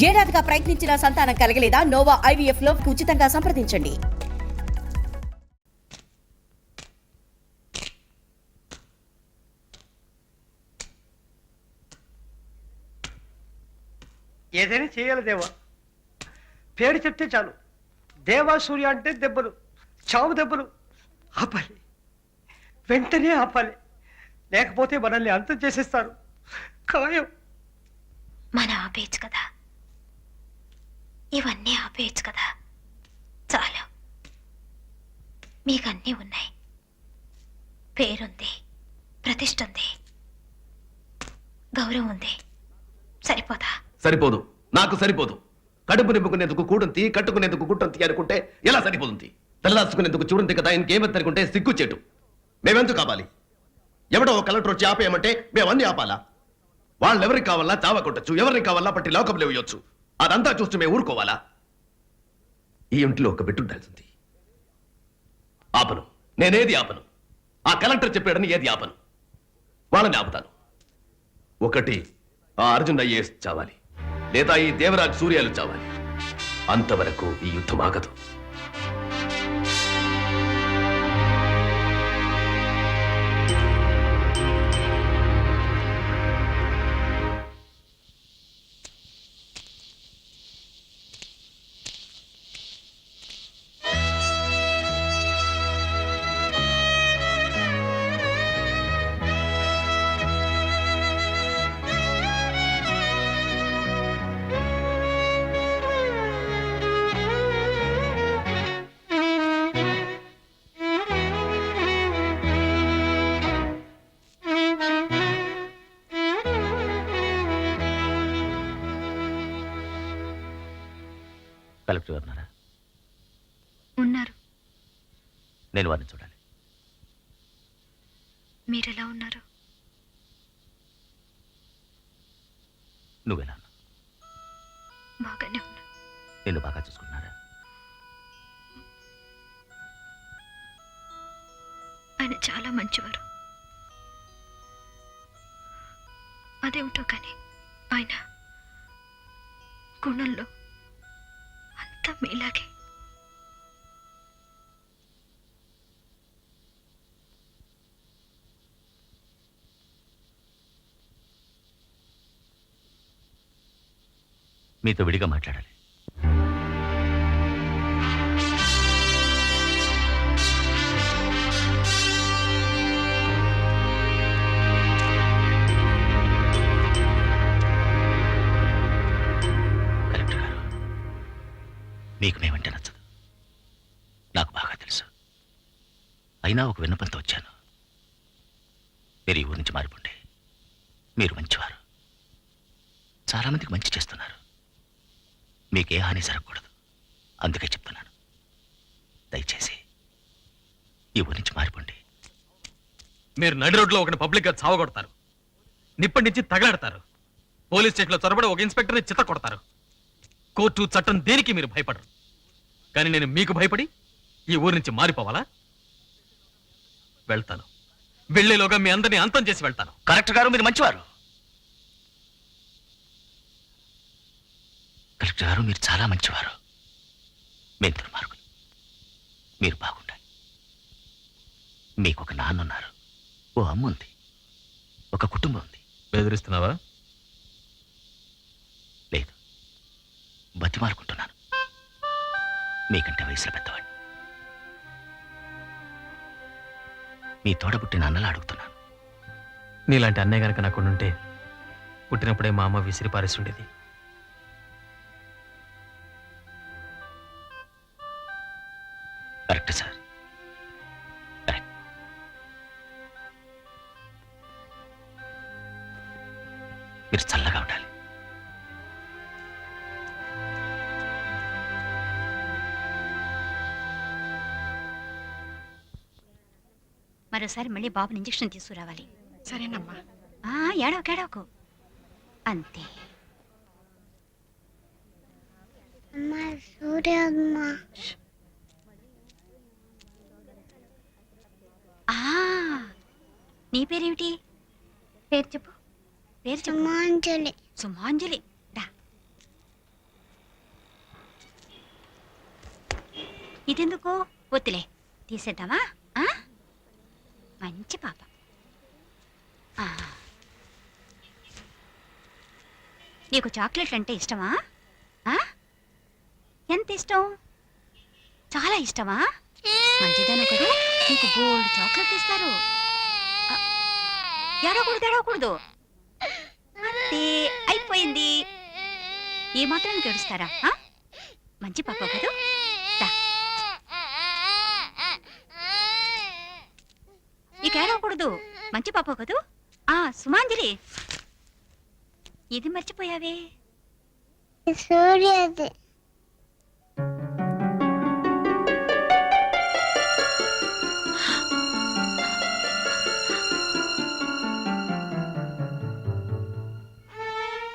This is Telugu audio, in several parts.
ఏడాదిగా ప్రయత్నించిన సంతానం కలగలేదా? నోవా IVF లో ఉచితంగా సంప్రదించండి. ఏదైనా చేయాలి దేవా. పేరు చెప్తే చాలు, దేవా సూర్య అంటే దెబ్బలు, చావు దెబ్బలు ఆపాలి, వెంటనే ఆపాలి. లేకపోతే మనల్ని అంతం చేసేస్తారు. ఖాయం. మన ఆపేయచ్చు కదా, ఇవన్నీ ఆపేయచ్చు కదా. చాలు, మీకన్నీ ఉన్నాయి. పేరుంది, ప్రతిష్ఠ ఉంది, గౌరవం ఉంది. సరిపోదా? సరిపోదు, నాకు సరిపోదు. కడుపు నింపుకునేందుకు కూడంతి, కట్టుకునేందుకు గుట్టంతి అనుకుంటే ఎలా సరిపోతుంది? తలదాచుకునేందుకు చూడంతి కదా, ఇంకేమని అనుకుంటే సిగ్గు చెట్టు. మేమెందుకు కావాలి? ఎవడో కలెక్టర్ వచ్చి ఆపేయమంటే మేమన్నీ ఆపాలా? వాళ్ళెవరికి కావాలా చావ కొట్టచ్చు, ఎవరికి కావాలా పట్టి లోకంలో వేయొచ్చు. అదంతా చూస్తూ మేము ఊరుకోవాలా? ఈ ఇంట్లో ఒక బిడ్డుండాల్సింది. ఆపను, నేనేది ఆపను. ఆ కలెక్టర్ చెప్పాడని ఏది ఆపను. వాళ్ళని ఆపుతాను. ఒకటి, ఆ అర్జున్ IAS చావాలి, లేదా ఈ దేవరాజ్ సూర్యాలు చావాలి. అంతవరకు ఈ యుద్ధం ఆగదు. కలెక్టర్ గారు ఉన్నారా? ఉన్నారు. నేను వారిని చూడాలి. మీరెలా ఉన్నారు? నువ్వెలా ఉన్నావు? బాగానే ఉన్నా. నిన్ను బాగా చూసుకున్నారా? ఆయన చాలా మంచివారు. అదేమిటో కానీ ఆయన గుణంలో అంతా మీలాగే. మీతో విడిగా మాట్లాడాలి. కలెక్టర్ గారు, మీకు మేమంటే నచ్చదు, నాకు బాగా తెలుసు. అయినా ఒక విన్నపంతో వచ్చాను. మీరు ఈ ఊరి నుంచి మారిపోండి. మీరు మంచివారు, చాలామందికి మంచి చేస్తున్నారు. మీకే హాని జరగకూడదు, అందుకే చెప్తున్నాను. దయచేసి ఈ ఊరి నుంచి మారిపోండి. మీరు నడి రోడ్లో ఒకటి పబ్లిక్గా చావగొడతారు, నిప్పటి నుంచి తగలాడతారు, పోలీస్ స్టేషన్లో చొరబడి ఒక ఇన్స్పెక్టర్ని చిత్త కొడతారు. కోర్టు చట్టం దేనికి మీరు భయపడరు. కానీ నేను మీకు భయపడి ఈ ఊరి నుంచి మారిపోవాలా? వెళ్తాను. వెళ్లేలోగా మీ అందరినీ అంతం చేసి వెళ్తాను. కలెక్టర్ గారు, మీరు మంచివారు. కలెక్టర్ గారు, మీరు చాలా మంచివారు. మేము దుర్మార్గులు. మీరు బాగుండాలి. మీకు ఒక నాన్న ఉన్నారు, ఓ అమ్మ ఉంది, ఒక కుటుంబం ఉంది. బెదిరిస్తున్నావా? లేదు, బతిమాలుకుంటున్నాను. మీకంటే వయసులో పెద్దవాడిని. మీ తోడబుట్టిన అన్నలా అడుగుతున్నాను. నీలాంటి అన్నయ్య గనక నాకు ఉంటే పుట్టినప్పుడే మా అమ్మ విసిరి పారేసి ఉండేది. Correct sir, correct. మీరు చల్లగా ఉండాలి. మరోసారి మళ్ళీ బాబుని ఇంజెక్షన్ తీసుకురావాలి. సరేనమ్మా. ఏడవకు. అంతే. అమ్మా సూర్యమ్మ. నీ పేరేమిటి? పేరు చెప్పు. పేరు చెప్పు. సుమాంజలి. సుమాంజలి. డా ఇదెందుకు? వద్దులే, తీసేద్దామా? ఆ? మంచి పాప. ఆ. నీకు చాక్లెట్ అంటే ఇష్టమా? ఆ? ఎంత ఇష్టం? చాలా ఇష్టమా? మంచిదాను కదా, నీకు గోల్డ్ చాక్లెట్ ఇస్తారు. ఏడవకూడదు. అంతే, అయిపోయింది. ఏ మాత్రం గడుస్తారా? మంచి పాప కదా. దా. ఇక ఏడవకూడదు, మంచి పాప కదూ. సుమాంజలి, ఇది మర్చిపోయావే. సూర్యది.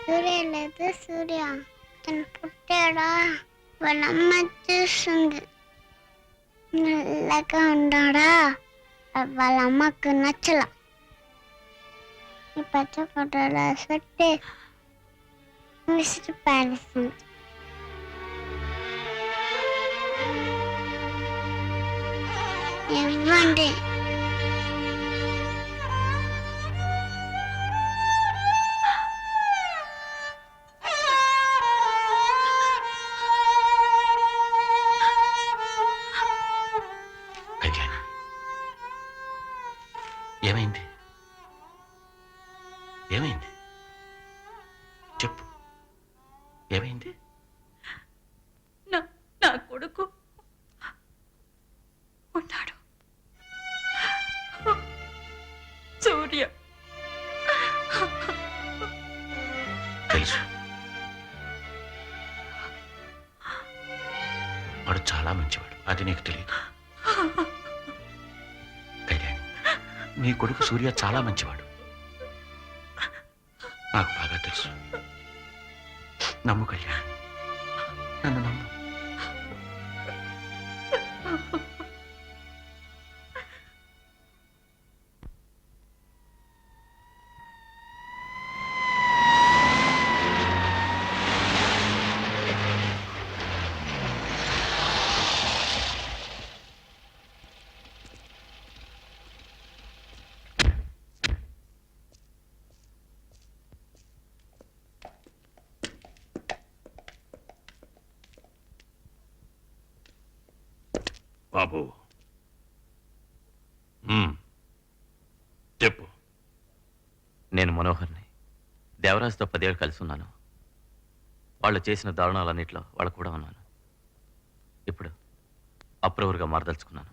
సూర్య లేదు, సూర్య తను పుట్టాడా వాళ్ళమ్మ చూస్తుంది. నల్లగా ఉన్నాడా వాళ్ళ అమ్మకు నచ్చల. ఈ పచ్చ ఫోటోలో పెట్టి విసిరి పారేస్తుంది. ఇవ్వండి. కళ్యాణి, ఏమైంది? ఏమైంది చెప్పు. ఏమైంది? నా కొడుకు ఉన్నాడు, సూర్య. తెలుసు, వాడు చాలా మంచివాడు, అది నీకు తెలియదు. కళ్యాణి, నీ కొడుకు సూర్య చాలా మంచివాడు, నాకు బాగా తెలుసు. నమ్ము కళ్యాణి, నన్ను నమ్ము. బాబు, చెప్పు. నేను మనోహర్ని. దేవరాజుతో 10 ఏళ్ళు కలిసి ఉన్నాను. వాళ్ళు చేసిన దారుణాలన్నింటిలో వాళ్ళు కూడా ఉన్నాను. ఇప్పుడు అప్రూవర్గా మారదలుచుకున్నాను.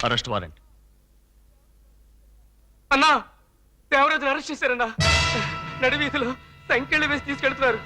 Arrest warrant. అన్నా, దేవరాజును అరెస్ట్ చేశారన్నా. నడి వీధిలో సంఖ్యలు వేసి తీసుకెళ్తున్నారు.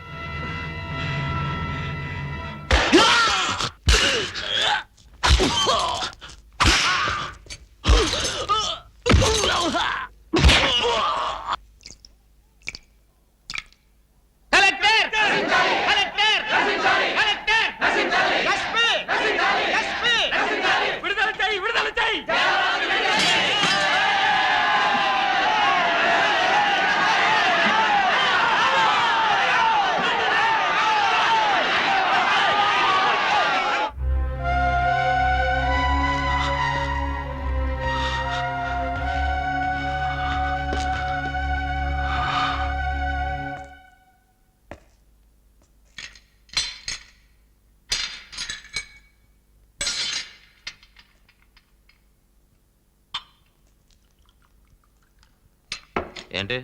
ఏంటి,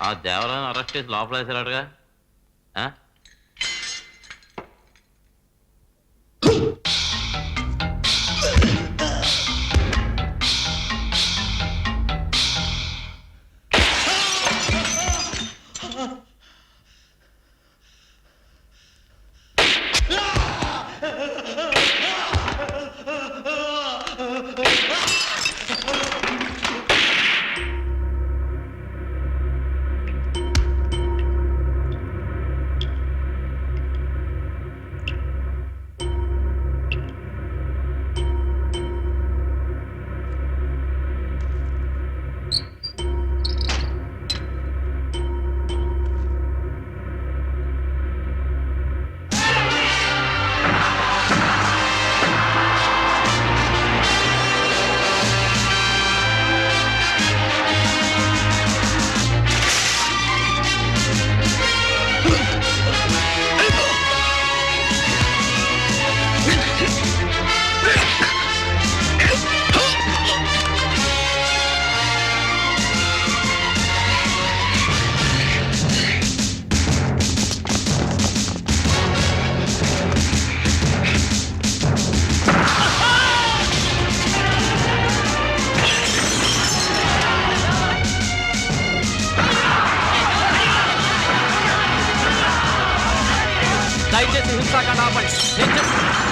ఆ దేవరాన్ని అరెస్ట్ చేసి లోపల వేసాడుగా? హింసాకాండ ఆపండి. నేను చెప్తున్నా.